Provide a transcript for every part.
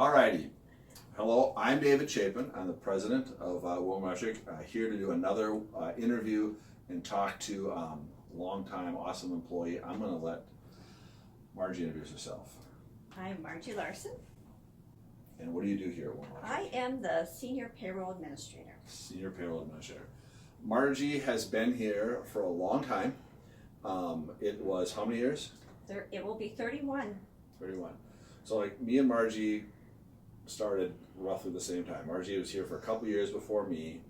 Alrighty. Hello, I'm David Chapin. I'm the president of Margie, here to do another interview and talk to a longtime awesome employee. I'm going to let Margie introduce herself. I'm Margie Larson. And what do you do here at Margie? I am the Senior Payroll Administrator. Senior Payroll Administrator. Margie has been here for a long time. It was how many years? It will be 31. 31. So like me and Margie started roughly the same time. Margie was here for a couple years before me.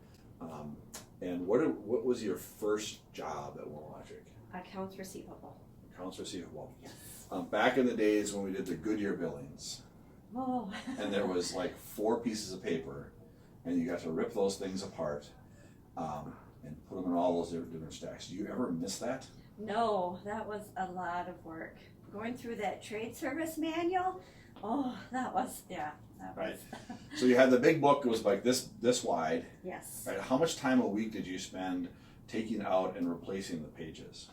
And what was your first job at Electric? Accounts receivable. Accounts receivable. Yes. Back in the days when we did the Goodyear billings. Oh. And there was like 4 pieces of paper, and you got to rip those things apart and put them in all those different stacks. Do you ever miss that? No, that was a lot of work. Going through that trade service manual, that was. Right. So you had the big book, it was like this wide. Yes. Right. How much time a week did you spend taking out and replacing the pages?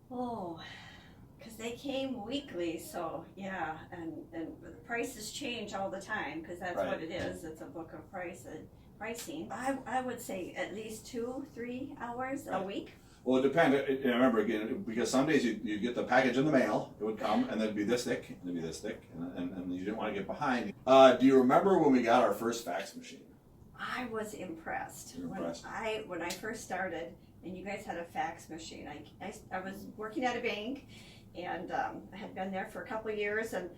Because they came weekly, so yeah, and the prices change all the time, because that's right. what it is. It's a book of pricing. I would say at least 2-3 hours right. a week. Well, it depends. I remember again, because some days you get the package in the mail, it would come, and then it'd be this thick, and it'd be this thick, and you didn't want to get behind. Do you remember when we got our first fax machine? I was impressed. You were impressed. When I first started, and you guys had a fax machine. I was working at a bank, and I had been there for a couple of years, and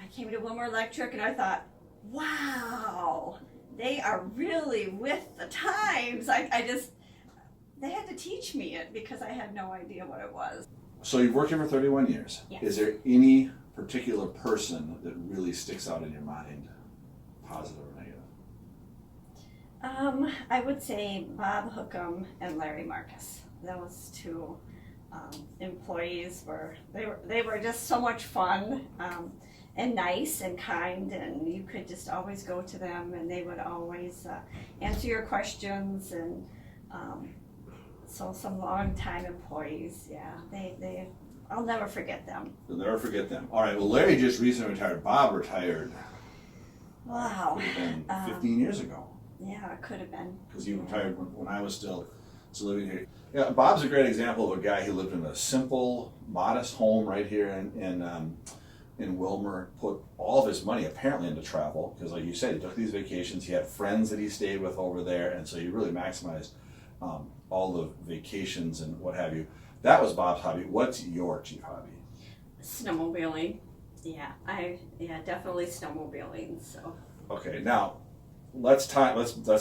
I came to Wilmer Electric, and I thought, wow, they are really with the times. They had to teach me it because I had no idea what it was. So you've worked here for 31 years. Yes. Is there any particular person that really sticks out in your mind, positive or negative? I would say Bob Hookham and Larry Marcus. Those two employees they were just so much fun and nice and kind, and you could just always go to them, and they would always answer your questions, and so some long-time employees, I'll never forget them. You'll never forget them. All right, well, Larry just recently retired. Bob retired. Wow. Could have been 15 years ago. Yeah, it could have been. Because he retired when I was still living here. Yeah, Bob's a great example of a guy who lived in a simple, modest home right here in Wilmer, put all of his money apparently into travel, because like you said, he took these vacations, he had friends that he stayed with over there, and so he really maximized all the vacations and what have you. That was Bob's hobby. What's your chief hobby? Snowmobiling. Yeah, definitely snowmobiling. So. Okay, now let's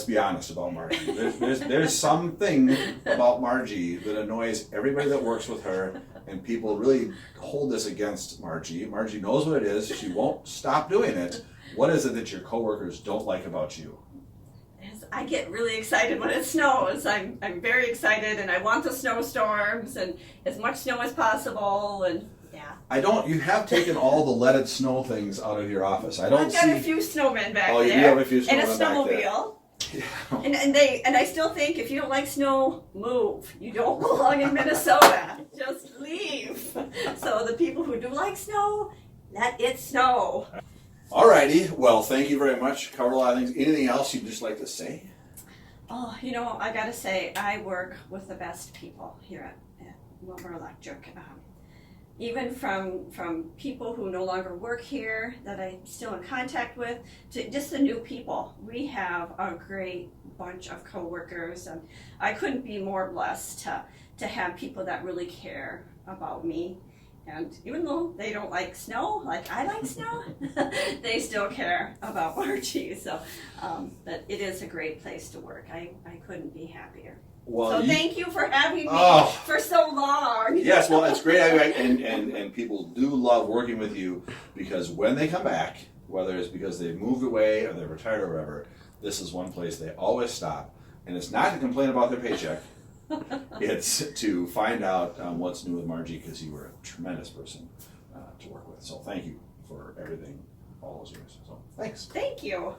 be honest about Margie. There's something about Margie that annoys everybody that works with her, and people really hold this against Margie. Margie knows what it is. She won't stop doing it. What is it that your coworkers don't like about you? I get really excited when it snows. I'm very excited, and I want the snowstorms and as much snow as possible, and yeah. You have taken all the leaded snow things out of your office. I've got a few snowmen back there. Oh, you do have a few snowmen and a back snowmobile. there. And I still think if you don't like snow, move. You don't belong in Minnesota. Just leave. So the people who do like snow, let it snow. Alrighty, well, thank you very much. Covered a lot of things. Anything else you'd just like to say? Oh, I gotta say, I work with the best people here at Wilmer Electric. Even from people who no longer work here that I'm still in contact with, to just the new people. We have a great bunch of coworkers, and I couldn't be more blessed to have people that really care about me. And even though they don't like snow, like I like snow, they still care about Margie. So, but it is a great place to work. I couldn't be happier. Well, so thank you for having me for so long. Yes, well, it's great, and people do love working with you, because when they come back, whether it's because they've moved away or they're retired or whatever, this is one place they always stop, and it's not to complain about their paycheck. It's to find out what's new with Margie, because you were a tremendous person to work with. So thank you for everything all those years. So thanks. Thank you.